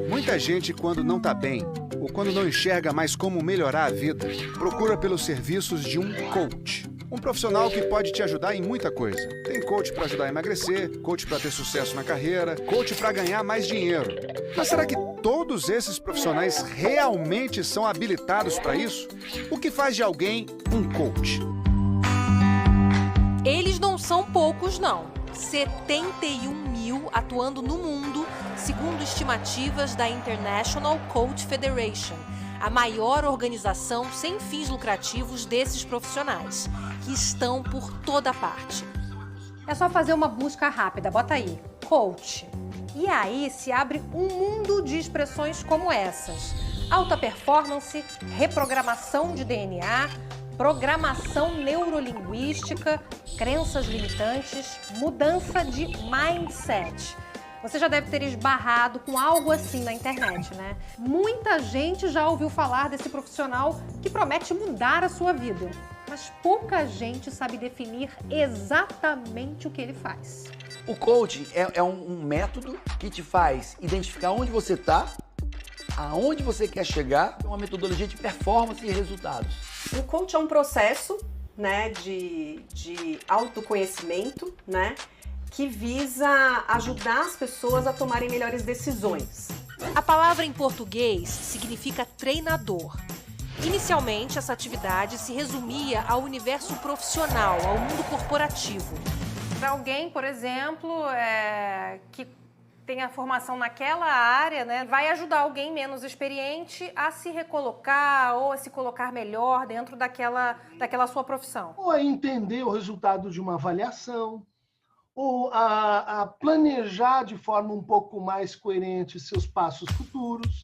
Muita gente, quando não está bem, ou quando não enxerga mais como melhorar a vida, procura pelos serviços de um coach. Um profissional que pode te ajudar em muita coisa. Tem coach para ajudar a emagrecer, coach para ter sucesso na carreira, coach para ganhar mais dinheiro. Mas será que todos esses profissionais realmente são habilitados para isso? O que faz de alguém um coach? Eles não são poucos, não. 71 mil atuando no mundo, segundo estimativas da International Coach Federation, a maior organização sem fins lucrativos desses profissionais, que estão por toda parte. É só fazer uma busca rápida, bota aí, coach. E aí se abre um mundo de expressões como essas: alta performance, reprogramação de DNA, programação neurolinguística, crenças limitantes, mudança de mindset. Você já deve ter esbarrado com algo assim na internet, né? Muita gente já ouviu falar desse profissional que promete mudar a sua vida, mas pouca gente sabe definir exatamente o que ele faz. O coaching é um método que te faz identificar onde você está, aonde você quer chegar, é uma metodologia de performance e resultados. O coach é um processo, né, de autoconhecimento, né, que visa ajudar as pessoas a tomarem melhores decisões. A palavra em português significa treinador. Inicialmente, essa atividade se resumia ao universo profissional, ao mundo corporativo. Para alguém, por exemplo, que tem a formação naquela área, né, vai ajudar alguém menos experiente a se recolocar ou a se colocar melhor dentro daquela sua profissão. Ou a entender o resultado de uma avaliação, ou a planejar de forma um pouco mais coerente seus passos futuros.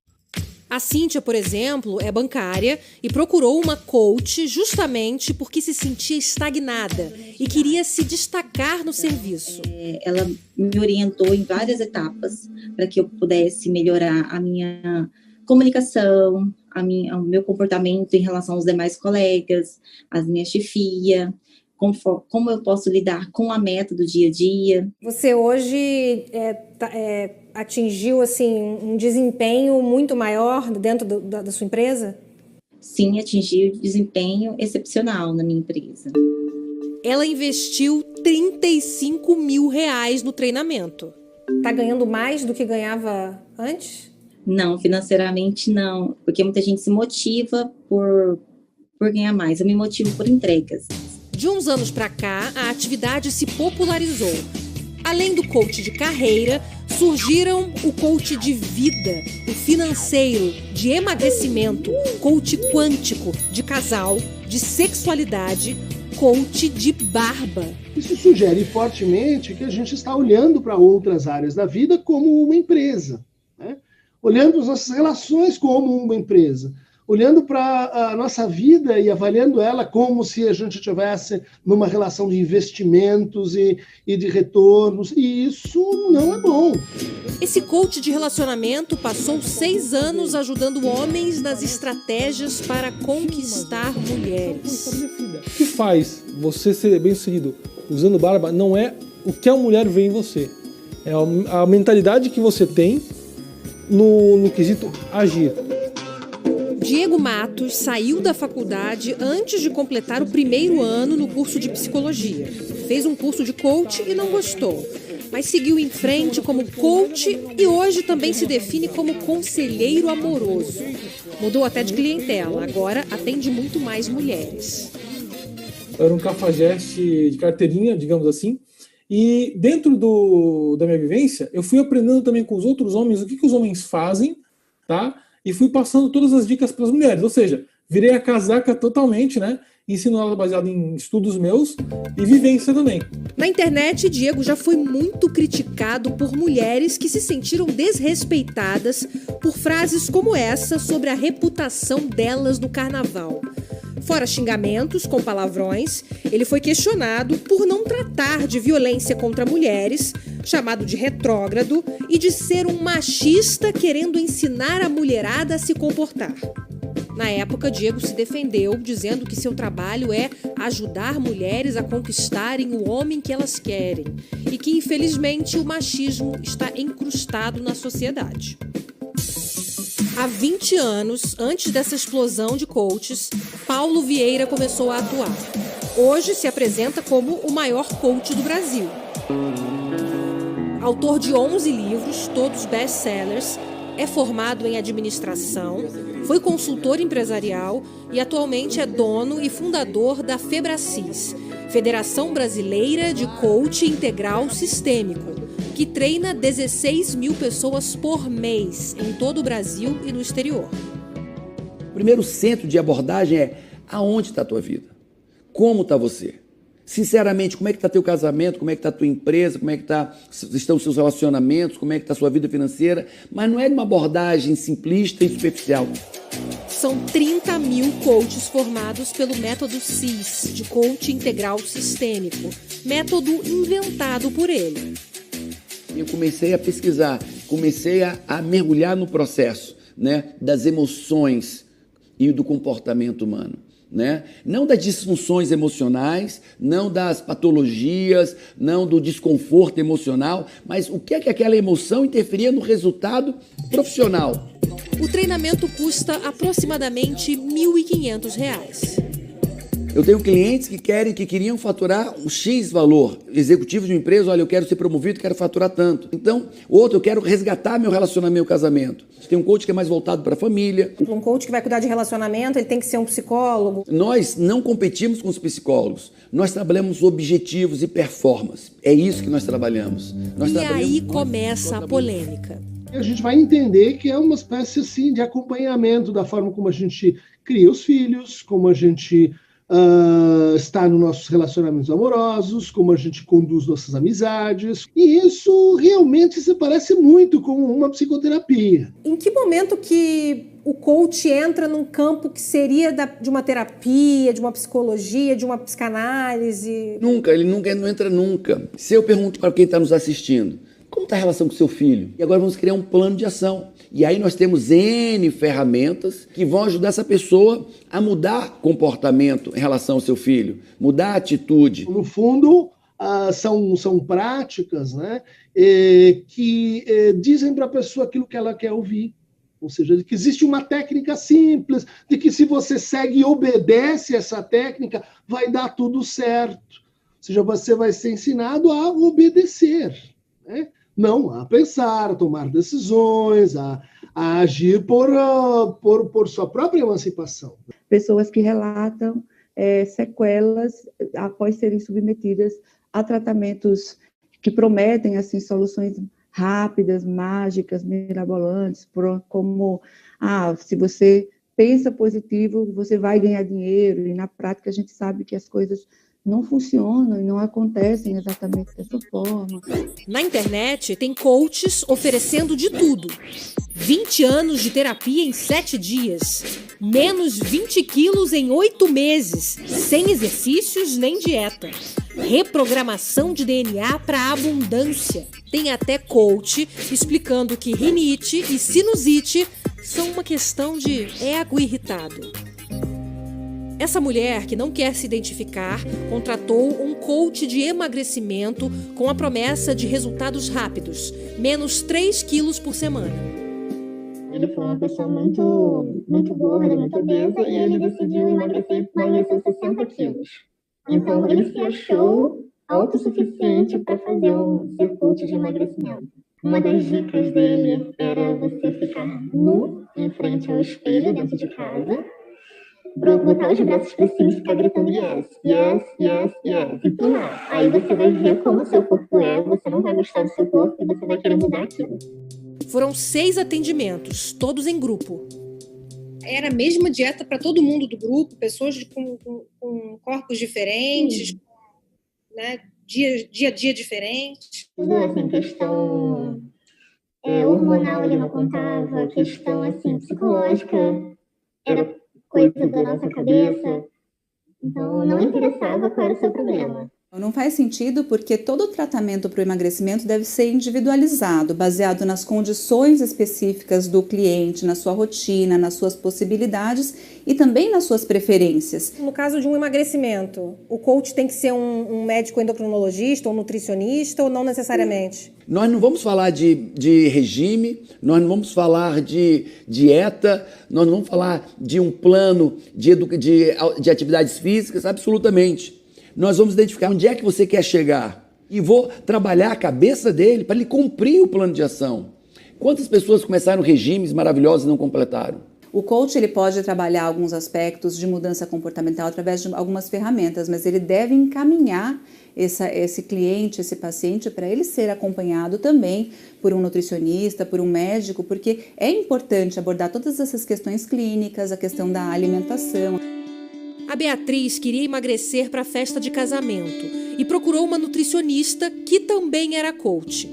A Cíntia, por exemplo, é bancária e procurou uma coach justamente porque se sentia estagnada e queria se destacar no serviço. Ela me orientou em várias etapas para que eu pudesse melhorar a minha comunicação, o meu comportamento em relação aos demais colegas, a minha chefia, como eu posso lidar com a meta do dia a dia. Você hoje atingiu assim, um desempenho muito maior dentro da sua empresa? Sim, atingi um desempenho excepcional na minha empresa. Ela investiu R$35 mil no treinamento. Está ganhando mais do que ganhava antes? Não, financeiramente não, porque muita gente se motiva por ganhar mais. Eu me motivo por entregas. De uns anos para cá, a atividade se popularizou. Além do coach de carreira, surgiram o coach de vida, o financeiro, de emagrecimento, coach quântico, de casal, de sexualidade, coach de barba. Isso sugere fortemente que a gente está olhando para outras áreas da vida como uma empresa, né? Olhando as nossas relações como uma empresa. Olhando para a nossa vida e avaliando ela como se a gente estivesse numa relação de investimentos e de retornos, e isso não é bom. Esse coach de relacionamento passou 6 anos ajudando homens nas estratégias para conquistar mulheres. O que faz você ser bem-sucedido usando barba não é o que a mulher vê em você, é a mentalidade que você tem no quesito agir. Diego Matos saiu da faculdade antes de completar o primeiro ano no curso de psicologia. Fez um curso de coach e não gostou, mas seguiu em frente como coach e hoje também se define como conselheiro amoroso. Mudou até de clientela, agora atende muito mais mulheres. Eu era um cafajeste de carteirinha, digamos assim, e dentro da minha vivência, eu fui aprendendo também com os outros homens o que os homens fazem, tá? E fui passando todas as dicas para as mulheres, ou seja, virei a casaca totalmente, né? Ensino ela baseado em estudos meus e vivência também. Na internet, Diego já foi muito criticado por mulheres que se sentiram desrespeitadas por frases como essa sobre a reputação delas no carnaval. Fora xingamentos com palavrões, ele foi questionado por não tratar de violência contra mulheres, chamado de retrógrado, e de ser um machista querendo ensinar a mulherada a se comportar. Na época, Diego se defendeu, dizendo que seu trabalho é ajudar mulheres a conquistarem o homem que elas querem e que, infelizmente, o machismo está encrustado na sociedade. Há 20 anos, antes dessa explosão de coaches, Paulo Vieira começou a atuar. Hoje se apresenta como o maior coach do Brasil. Autor de 11 livros, todos best-sellers, é formado em administração, foi consultor empresarial e atualmente é dono e fundador da Febracis, Federação Brasileira de Coach Integral Sistêmico, que treina 16 mil pessoas por mês em todo o Brasil e no exterior. O primeiro centro de abordagem é aonde está a tua vida? Como está você? Sinceramente, como é que está teu casamento, como é que está a tua empresa, como é que estão os seus relacionamentos, como é que está a sua vida financeira, mas não é de uma abordagem simplista e superficial. São 30 mil coaches formados pelo método CIS, de Coach Integral Sistêmico, método inventado por ele. Eu comecei a pesquisar, comecei a mergulhar no processo, né, das emoções e do comportamento humano. Né? Não das disfunções emocionais, não das patologias, não do desconforto emocional, mas o que é que aquela emoção interferia no resultado profissional. O treinamento custa aproximadamente R$ 1.500. Eu tenho clientes que queriam faturar um X valor. Executivos de uma empresa, olha, eu quero ser promovido, quero faturar tanto. Então, outro, eu quero resgatar meu relacionamento, meu casamento. Tem um coach que é mais voltado para a família. Um coach que vai cuidar de relacionamento, ele tem que ser um psicólogo. Nós não competimos com os psicólogos. Nós trabalhamos objetivos e performance. É isso que nós trabalhamos. E aí começa a polêmica. A gente vai entender que é uma espécie assim, de acompanhamento da forma como a gente cria os filhos, como a gente está nos nossos relacionamentos amorosos, como a gente conduz nossas amizades. E isso realmente se parece muito com uma psicoterapia. Em que momento que o coach entra num campo que seria de uma terapia, de uma psicologia, de uma psicanálise? Ele não entra nunca. Se eu pergunto para quem está nos assistindo, como está a relação com seu filho? E agora vamos criar um plano de ação. E aí nós temos N ferramentas que vão ajudar essa pessoa a mudar comportamento em relação ao seu filho, mudar a atitude. No fundo, são práticas, né, que dizem para a pessoa aquilo que ela quer ouvir. Ou seja, que existe uma técnica simples, de que se você segue e obedece essa técnica, vai dar tudo certo. Ou seja, você vai ser ensinado a obedecer, né? Não a pensar, a tomar decisões, a agir por sua própria emancipação. Pessoas que relatam sequelas após serem submetidas a tratamentos que prometem assim, soluções rápidas, mágicas, mirabolantes, como se você pensa positivo, você vai ganhar dinheiro, e na prática a gente sabe que as coisas não funcionam e não acontecem exatamente dessa forma. Na internet tem coaches oferecendo de tudo. 20 anos de terapia em 7 dias, menos 20 quilos em 8 meses, sem exercícios nem dieta. Reprogramação de DNA para abundância. Tem até coach explicando que rinite e sinusite são uma questão de ego irritado. Essa mulher, que não quer se identificar, contratou um coach de emagrecimento com a promessa de resultados rápidos, menos 3 quilos por semana. Ele foi uma pessoa muito gorda, muito obesa, e ele decidiu emagrecer 60 quilos. Então, ele se achou autossuficiente para fazer um circuito de emagrecimento. Uma das dicas dele era você ficar nu em frente ao espelho dentro de casa, botar os braços para cima e ficar gritando yes, yes, yes, yes, e pular. Aí você vai ver como o seu corpo é, você não vai gostar do seu corpo e você vai querer mudar aquilo. Foram 6 atendimentos, todos em grupo. Era a mesma dieta para todo mundo do grupo, pessoas com corpos diferentes, né, dia a dia diferente. Tudo assim, questão hormonal ele não contava, questão assim, psicológica era coisa da nossa cabeça. Então, não interessava qual era o seu problema. Não faz sentido porque todo o tratamento para o emagrecimento deve ser individualizado, baseado nas condições específicas do cliente, na sua rotina, nas suas possibilidades e também nas suas preferências. No caso de um emagrecimento, o coach tem que ser um médico endocrinologista ou nutricionista ou não necessariamente? Nós não vamos falar de regime, nós não vamos falar de dieta, nós não vamos falar de um plano de atividades físicas, absolutamente. Nós vamos identificar onde é que você quer chegar e vou trabalhar a cabeça dele para ele cumprir o plano de ação. Quantas pessoas começaram regimes maravilhosos e não completaram? O coach ele pode trabalhar alguns aspectos de mudança comportamental através de algumas ferramentas, mas ele deve encaminhar esse cliente, esse paciente, para ele ser acompanhado também por um nutricionista, por um médico, porque é importante abordar todas essas questões clínicas, a questão da alimentação. A Beatriz queria emagrecer para a festa de casamento e procurou uma nutricionista que também era coach.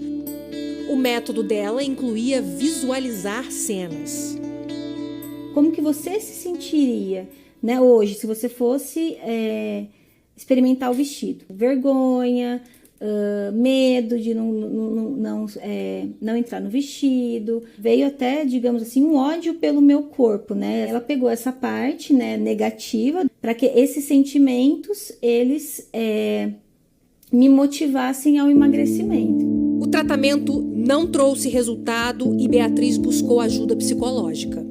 O método dela incluía visualizar cenas. Como que você se sentiria, né, hoje, se você fosse experimentar o vestido? Vergonha, medo de não entrar no vestido, veio até, digamos assim, um ódio pelo meu corpo, né? Ela pegou essa parte, né, negativa, para que esses sentimentos, eles me motivassem ao emagrecimento. O tratamento não trouxe resultado e Beatriz buscou ajuda psicológica.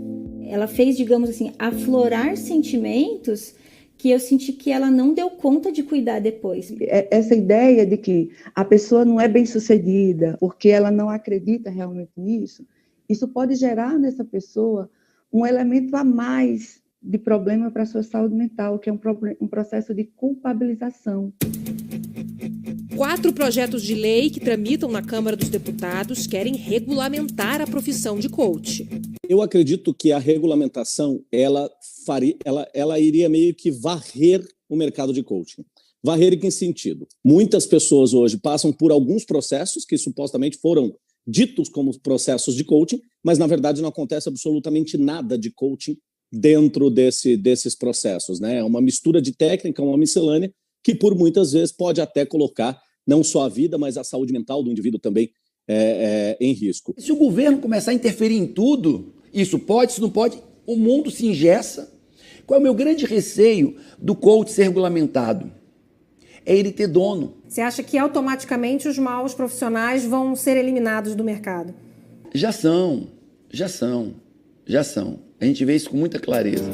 Ela fez, digamos assim, aflorar sentimentos que eu senti que ela não deu conta de cuidar depois. Essa ideia de que a pessoa não é bem-sucedida porque ela não acredita realmente nisso, isso pode gerar nessa pessoa um elemento a mais de problema para a sua saúde mental, que é um processo de culpabilização. 4 projetos de lei que tramitam na Câmara dos Deputados querem regulamentar a profissão de coach. Eu acredito que a regulamentação ela iria meio que varrer o mercado de coaching. Varrer em que sentido? Muitas pessoas hoje passam por alguns processos que supostamente foram ditos como processos de coaching, mas na verdade não acontece absolutamente nada de coaching dentro desses processos, né? É uma mistura de técnica, uma miscelânea, que por muitas vezes pode até colocar não só a vida, mas a saúde mental do indivíduo também em risco. Se o governo começar a interferir em tudo, isso pode, isso não pode, o mundo se engessa. Qual é o meu grande receio do coach ser regulamentado? É ele ter dono. Você acha que automaticamente os maus profissionais vão ser eliminados do mercado? Já são. A gente vê isso com muita clareza.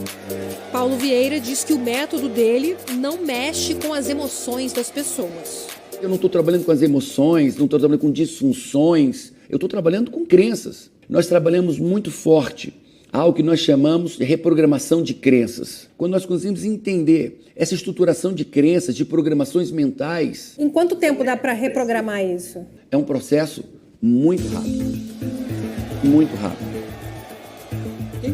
Paulo Vieira diz que o método dele não mexe com as emoções das pessoas. Eu não estou trabalhando com as emoções, não estou trabalhando com disfunções, eu estou trabalhando com crenças. Nós trabalhamos muito forte algo que nós chamamos de reprogramação de crenças. Quando nós conseguimos entender essa estruturação de crenças, de programações mentais... Em quanto tempo dá para reprogramar isso? É um processo muito rápido. Muito rápido.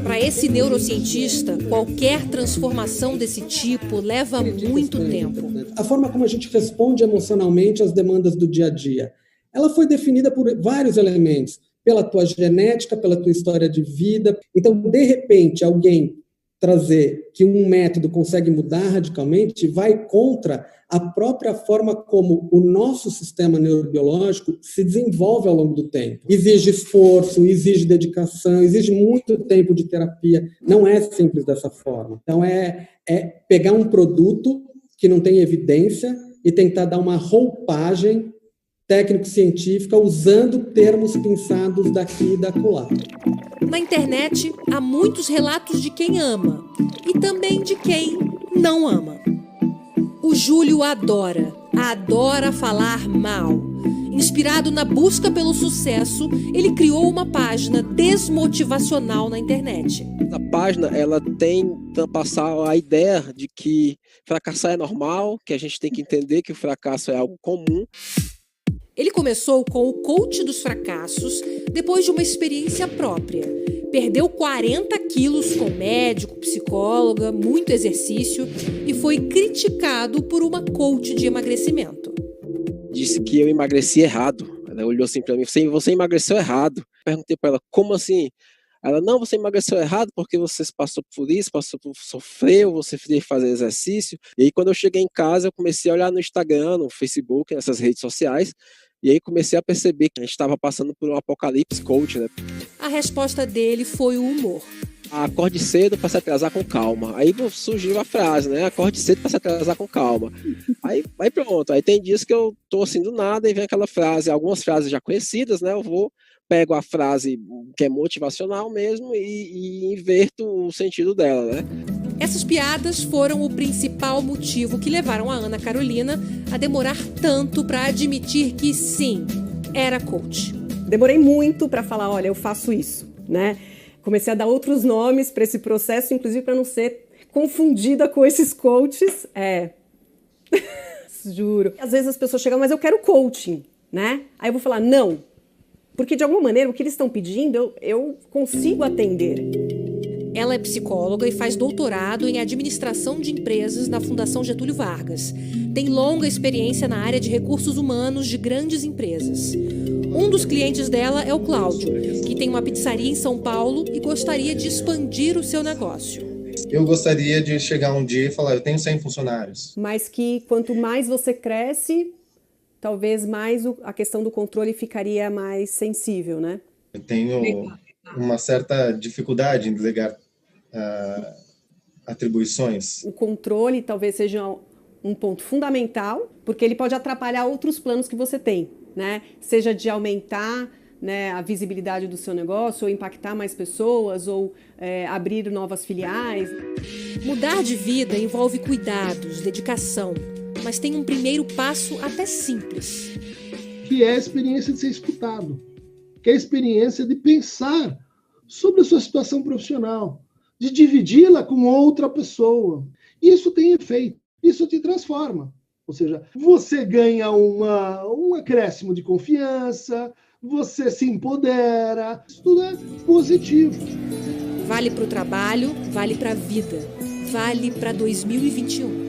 Para esse neurocientista, qualquer transformação desse tipo leva muito tempo. A forma como a gente responde emocionalmente às demandas do dia a dia, ela foi definida por vários elementos, pela tua genética, pela tua história de vida. Então, de repente, alguém trazer que um método consegue mudar radicalmente vai contra a própria forma como o nosso sistema neurobiológico se desenvolve ao longo do tempo. Exige esforço, exige dedicação, exige muito tempo de terapia. Não é simples dessa forma. Então, é pegar um produto que não tem evidência e tentar dar uma roupagem técnico-científica usando termos pensados daqui e da acolá. Na internet, há muitos relatos de quem ama e também de quem não ama. O Júlio adora falar mal. Inspirado na busca pelo sucesso, ele criou uma página desmotivacional na internet. A página ela tenta passar a ideia de que fracassar é normal, que a gente tem que entender que o fracasso é algo comum. Ele começou com o coach dos fracassos depois de uma experiência própria. Perdeu 40 quilos com médico, psicóloga, muito exercício e foi criticado por uma coach de emagrecimento. Disse que eu emagreci errado. Ela olhou assim para mim, você emagreceu errado. Perguntei para ela, como assim? Ela, não, você emagreceu errado porque você passou por isso, sofreu, você teve que fazer exercício. E aí, quando eu cheguei em casa, eu comecei a olhar no Instagram, no Facebook, nessas redes sociais, e aí comecei a perceber que a gente estava passando por um apocalipse coach, né? A resposta dele foi o humor. Acorde cedo para se atrasar com calma. Aí surgiu a frase, né? Acorde cedo para se atrasar com calma. Aí pronto. Aí tem dias que eu tô assim do nada e vem aquela frase, algumas frases já conhecidas, né? Pego a frase que é motivacional mesmo e inverto o sentido dela, né? Essas piadas foram o principal motivo que levaram a Ana Carolina a demorar tanto para admitir que sim, era coach. Demorei muito para falar, olha, eu faço isso, né? Comecei a dar outros nomes para esse processo, inclusive para não ser confundida com esses coaches. Juro. Às vezes as pessoas chegam, mas eu quero coaching, né? Aí eu vou falar, não. Porque de alguma maneira o que eles estão pedindo, eu consigo atender. Ela é psicóloga e faz doutorado em administração de empresas na Fundação Getúlio Vargas. Tem longa experiência na área de recursos humanos de grandes empresas. Um dos clientes dela é o Cláudio, que tem uma pizzaria em São Paulo e gostaria de expandir o seu negócio. Eu gostaria de chegar um dia e falar, eu tenho 100 funcionários. Mas que quanto mais você cresce, talvez mais a questão do controle ficaria mais sensível, né? Eu tenho uma certa dificuldade em delegar atribuições. O controle talvez seja um ponto fundamental, porque ele pode atrapalhar outros planos que você tem, né? Seja de aumentar, né, a visibilidade do seu negócio, ou impactar mais pessoas, ou abrir novas filiais. Mudar de vida envolve cuidados, dedicação, mas tem um primeiro passo até simples. Que é a experiência de ser escutado, que é a experiência de pensar sobre a sua situação profissional, de dividi-la com outra pessoa. Isso tem efeito, isso te transforma. Ou seja, você ganha um acréscimo de confiança, você se empodera, isso tudo é positivo. Vale para o trabalho, vale para a vida, vale para 2021.